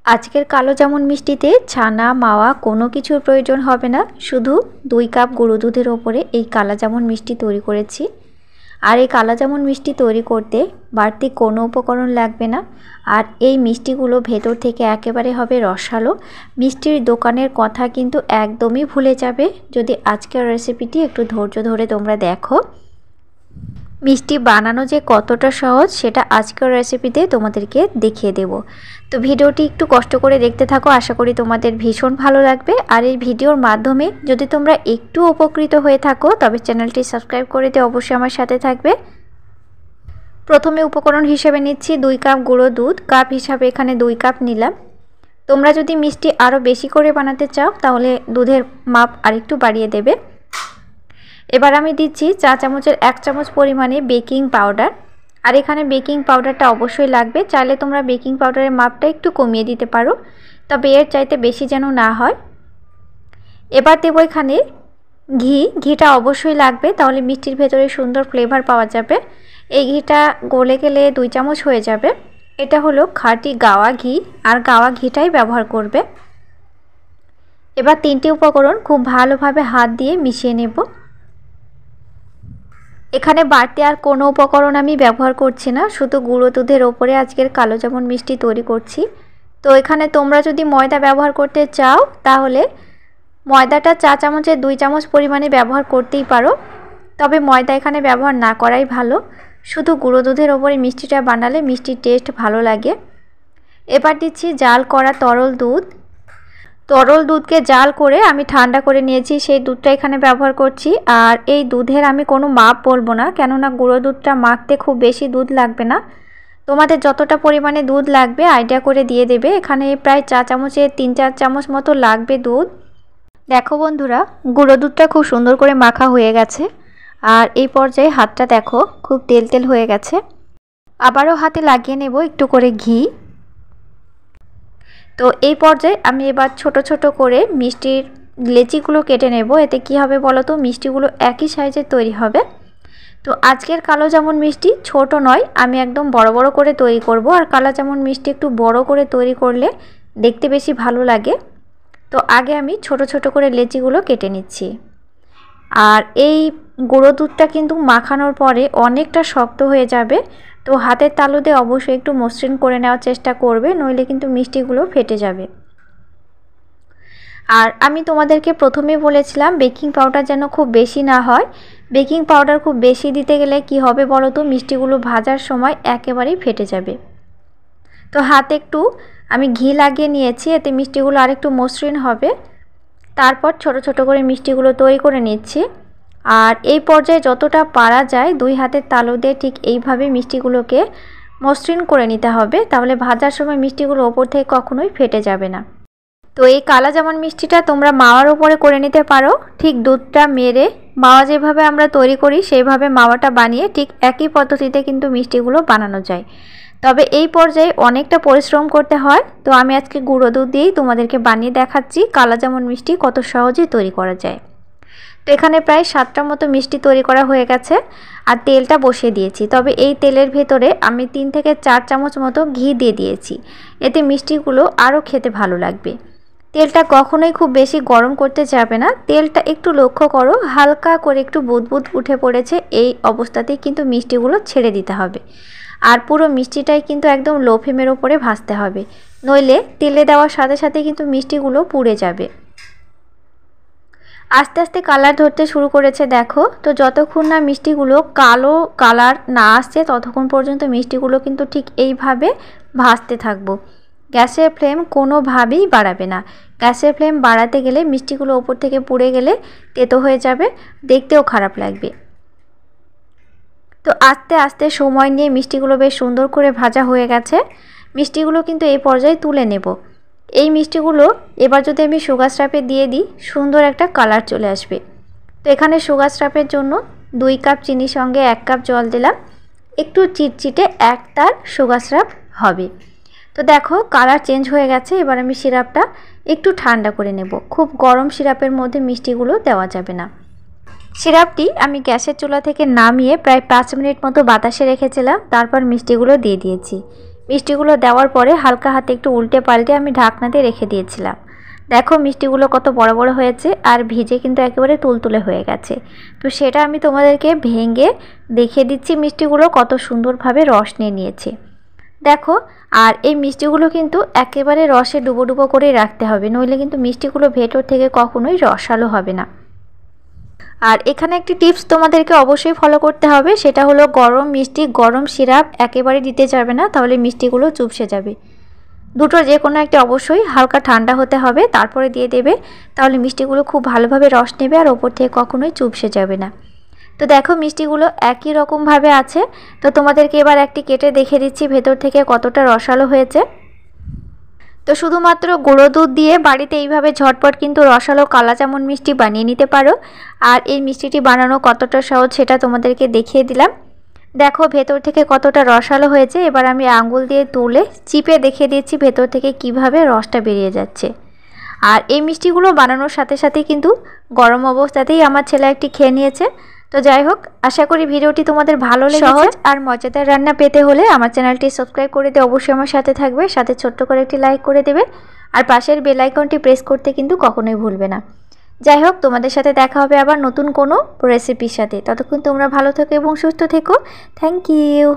আজকের কালো জামুন মিষ্টিতে ছানা মাওয়া কোনো কিছুর প্রয়োজন হবে না, শুধু 2 কাপ গুঁড়ো দুধের ওপরে এই কালো জামুন মিষ্টি তৈরি করেছি। আর এই কালো জামুন মিষ্টি তৈরি করতে বাড়তি কোনো উপকরণ লাগবে না। আর এই মিষ্টিগুলো ভেতর থেকে একেবারে হবে রসালো। মিষ্টির দোকানের কথা কিন্তু একদমই ভুলে যাবে যদি আজকের রেসিপিটি একটু ধৈর্য ধরে তোমরা দেখো। মিষ্টি বানানো যে কতটা সহজ সেটা আজকের রেসিপিতে তোমাদেরকে দেখিয়ে দেব। তো ভিডিওটি একটু কষ্ট করে দেখতে থাকো, আশা করি তোমাদের ভীষণ ভালো লাগবে। আর এই ভিডিওর মাধ্যমে যদি তোমরা একটু উপকৃত হয়ে থাকো তবে চ্যানেলটি সাবস্ক্রাইব করে দিয়ে অবশ্যই আমার সাথে থাকবে। প্রথমে উপকরণ হিসেবে নিচ্ছি 2 কাপ গুঁড়ো দুধ, কাপ হিসাবে এখানে 2 কাপ নিলাম। তোমরা যদি মিষ্টি আরও বেশি করে বানাতে চাও তাহলে দুধের মাপ আরেকটু বাড়িয়ে দেবে। এবার আমি দিচ্ছি চা চামচের 1 চামচ পরিমাণে বেকিং পাউডার। আর এখানে বেকিং পাউডারটা অবশ্যই লাগবে, চাইলে তোমরা বেকিং পাউডারের মাপটা একটু কমিয়ে দিতে পারো, তবে এর চাইতে বেশি যেন না হয়। এবার দেবো এখানে ঘিটা অবশ্যই লাগবে, তাহলে মিষ্টির ভেতরে সুন্দর ফ্লেভার পাওয়া যাবে। এই ঘিটা গলে গেলে 2 চামচ হয়ে যাবে। এটা হলো খাঁটি গাওয়া ঘি, আর গাওয়া ঘিটাই ব্যবহার করবে। এবার 3টি উপকরণ খুব ভালোভাবে হাত দিয়ে মিশিয়ে নেব। এখানে বাড়তি আর কোনো উপকরণ আমি ব্যবহার করছি না, শুধু গুঁড়ো দুধের ওপরে আজকের কালো জামুন মিষ্টি তৈরি করছি। তো এখানে তোমরা যদি ময়দা ব্যবহার করতে চাও তাহলে ময়দাটা চা চামচের 2 চামচ পরিমাণে ব্যবহার করতেই পারো, তবে ময়দা এখানে ব্যবহার না করাই ভালো। শুধু গুঁড়ো দুধের ওপরে মিষ্টিটা বানালে মিষ্টির টেস্ট ভালো লাগে। এবার দিচ্ছি জাল করা তরল দুধ। তরল দুধকে জাল করে আমি ঠান্ডা করে নিয়েছি, সেই দুধটা এখানে ব্যবহার করছি। আর এই দুধের আমি কোনো মাপ বলবো না, কেননা গুঁড়ো দুধটা মাখতে খুব বেশি দুধ লাগবে না। তোমাদের যতটা পরিমাণে দুধ লাগবে আইডিয়া করে দিয়ে দেবে। এখানে প্রায় চা চামচে 3-4 চামচ মতো লাগবে দুধ। দেখো বন্ধুরা, গুঁড়ো দুধটা খুব সুন্দর করে মাখা হয়ে গেছে। আর এই পর্যায়ে হাতটা দেখো খুব তেল তেল হয়ে গেছে। আবারও হাতে লাগিয়ে নেব একটু করে ঘি। তো এই পর্যায়ে আমি এবার ছোট ছোট করে মিষ্টির লেচিগুলো কেটে নেব। এতে কি হবে বলো তো, মিষ্টিগুলো একই সাইজের তৈরি হবে। তো আজকের কালো জামুন মিষ্টি ছোট নয়, আমি একদম বড় বড় করে তৈরি করব। আর কালো জামুন মিষ্টি একটু বড় করে তৈরি করলে দেখতে বেশি ভালো লাগে। তো আগে আমি ছোট ছোট করে লেচিগুলো কেটে নিচ্ছি। আর এই গুঁড়ো দুধটা কিন্তু মাখানোর পরে অনেকটা শক্ত হয়ে যাবে, তো হাতের তালু দিয়ে অবশ্যই একটু মসৃণ করে নেওয়ার চেষ্টা করবে, নইলে কিন্তু মিষ্টিগুলো ফেটে যাবে। আর আমি তোমাদেরকে প্রথমেই বলেছিলাম বেকিং পাউডার যেন খুব বেশি না হয়। বেকিং পাউডার খুব বেশি দিতে গেলে কি হবে বলো তো, মিষ্টিগুলো ভাজার সময় একেবারেই ফেটে যাবে। তো হাতে একটু আমি ঘি লাগিয়ে নিয়েছি, এতে মিষ্টিগুলো আরেকটু মসৃণ হবে। তারপর ছোট ছোট করে মিষ্টিগুলো তৈরি করে নিচ্ছি। আর এই পর্যায়ে যতটা পারা যায় 2 হাতের তালু দিয়ে ঠিক এইভাবে মিষ্টিগুলোকে মসৃণ করে নিতে হবে, তাহলে ভাজার সময় মিষ্টিগুলো ওপর থেকে কখনোই ফেটে যাবে না। তো এই কালো জামুন মিষ্টিটা তোমরা মাওয়ার উপরে করে নিতে পারো। ঠিক দুধটা মেরে মাওয়া যেভাবে আমরা তৈরি করি সেইভাবে মাওয়াটা বানিয়ে ঠিক একই পদ্ধতিতে কিন্তু মিষ্টিগুলো বানানো যায়, তবে এই পর্যায়ে অনেকটা পরিশ্রম করতে হয়। তো আমি আজকে গুঁড়ো দুধ দিয়েই তোমাদেরকে বানিয়ে দেখাচ্ছি কালো জামুন মিষ্টি কত সহজে তৈরি করা যায়। তো এখানে প্রায় 7টা মতো মিষ্টি তৈরি করা হয়ে গেছে। আর তেলটা বসিয়ে দিয়েছি, তবে এই তেলের ভেতরে আমি 3 থেকে 4 চামচ মতো ঘি দিয়ে দিয়েছি, এতে মিষ্টিগুলো আরও খেতে ভালো লাগবে। তেলটা কখনোই খুব বেশি গরম করতে যাবে না, তেলটা একটু লক্ষ্য করো হালকা করে একটু বুদবুদ উঠে পড়েছে, এই অবস্থাতেই কিন্তু মিষ্টিগুলো ছেড়ে দিতে হবে। আর পুরো মিষ্টিটাই কিন্তু একদম লো ফ্লেমের ওপরে ভাজতে হবে, নইলে তেলে দেওয়ার সাথে সাথে কিন্তু মিষ্টিগুলো পুড়ে যাবে। আস্তে আস্তে কালার ধরতে শুরু করেছে দেখো। তো যতক্ষণ না মিষ্টিগুলো কালো কালার না আসছে ততক্ষণ পর্যন্ত মিষ্টিগুলো কিন্তু ঠিক এইভাবে ভাজতে থাকবো। গ্যাসের ফ্লেম কোনোভাবেই বাড়াবে না, গ্যাসের ফ্লেম বাড়াতে গেলে মিষ্টিগুলো ওপর থেকে পুড়ে গেলে তেতো হয়ে যাবে, দেখতেও খারাপ লাগবে। তো আস্তে আস্তে সময় নিয়ে মিষ্টিগুলো বেশ সুন্দর করে ভাজা হয়ে গেছে। মিষ্টিগুলো কিন্তু এই পর্যায়ে তুলে নেব। এই মিষ্টিগুলো এবার যদি আমি সুগার সিরাপে দিয়ে দিই সুন্দর একটা কালার চলে আসবে। তো এখানে সুগার সিরাপের জন্য 2 কাপ চিনির সঙ্গে 1 কাপ জল দিলাম, একটু চিটচিটে 1 তার সুগার সিরাপ হবে। তো দেখো কালার চেঞ্জ হয়ে গেছে। এবার আমি সিরাপটা একটু ঠান্ডা করে নেব, খুব গরম সিরাপের মধ্যে মিষ্টিগুলো দেওয়া যাবে না। সিরাপটি আমি গ্যাসের চুলা থেকে নামিয়ে প্রায় 5 মিনিট মতো বাতাসে রেখেছিলাম, তারপর মিষ্টিগুলো দিয়ে দিয়েছি। মিষ্টিগুলো দেওয়ার পরে হালকা হাতে একটু উল্টে পাল্টে আমি ঢাকনা দিয়ে রেখে দিয়েছিলাম। দেখো মিষ্টিগুলো কত বড় বড় হয়েছে আর ভিজে কিন্তু একেবারে তুলতুলে হয়ে গেছে। তো সেটা আমি তোমাদেরকে ভেঙে দেখিয়ে দিচ্ছি মিষ্টিগুলো কত সুন্দরভাবে রস নিয়ে নিয়েছে। দেখো, আর এই মিষ্টিগুলো কিন্তু একেবারে রসে ডুবো ডুবো করেই রাখতে হবে, নইলে কিন্তু মিষ্টিগুলো ভেতর থেকে কখনোই রসালো হবে না। আর এখানে একটি টিপস তোমাদেরকে অবশ্যই ফলো করতে হবে, সেটা হলো গরম মিষ্টি গরম সিরাপ একেবারে দিতে যাবে না, তাহলে মিষ্টিগুলো চুপসে যাবে। দুটো যে কোনো একটা অবশ্যই হালকা ঠান্ডা হতে হবে, তারপরে দিয়ে দেবে, তাহলে মিষ্টিগুলো খুব ভালোভাবে রস নেবে আর ওপর থেকে কখনোই চুপসে যাবে না। তো দেখো মিষ্টিগুলো একই রকমভাবে আছে। তো তোমাদেরকে এবার একটি কেটে দেখে দিচ্ছি ভেতর থেকে কতটা রসালো হয়েছে। তো শুধুমাত্র গুঁড়ো দুধ দিয়ে বাড়িতে এইভাবে ঝটপট কিন্তু রসালো কালাজামুন মিষ্টি বানিয়ে নিতে পারো। আর এই মিষ্টিটি বানানো কতটা সহজ সেটা তোমাদেরকে দেখিয়ে দিলাম। দেখো ভেতর থেকে কতটা রসালো হয়েছে। এবার আমি আঙ্গুল দিয়ে তুলে চিপে দেখিয়ে দিচ্ছি ভেতর থেকে কিভাবে রসটা বেরিয়ে যাচ্ছে। আর এই মিষ্টিগুলো বানানোর সাথে সাথে কিন্তু গরম অবস্থাতেই আমার ছেলে একটি খেয়ে নিয়েছে। তো যাই হোক, আশা করি ভিডিওটি তোমাদের ভালো লেগেছে। সহজ আর মজাদার রান্না পেতে হলে আমার চ্যানেলটি সাবস্ক্রাইব করে দিয়ে অবশ্যই আমার সাথে থাকবে, সাথে ছোট্ট করে একটি লাইক করে দেবে আর পাশের বেল আইকনটি প্রেস করতে কিন্তু কখনোই ভুলবে না। যাই হোক, তোমাদের সাথে দেখা হবে আবার নতুন কোনো রেসিপির সাথে। ততক্ষণ তোমরা ভালো থেকো এবং সুস্থ থেকো। Thank you.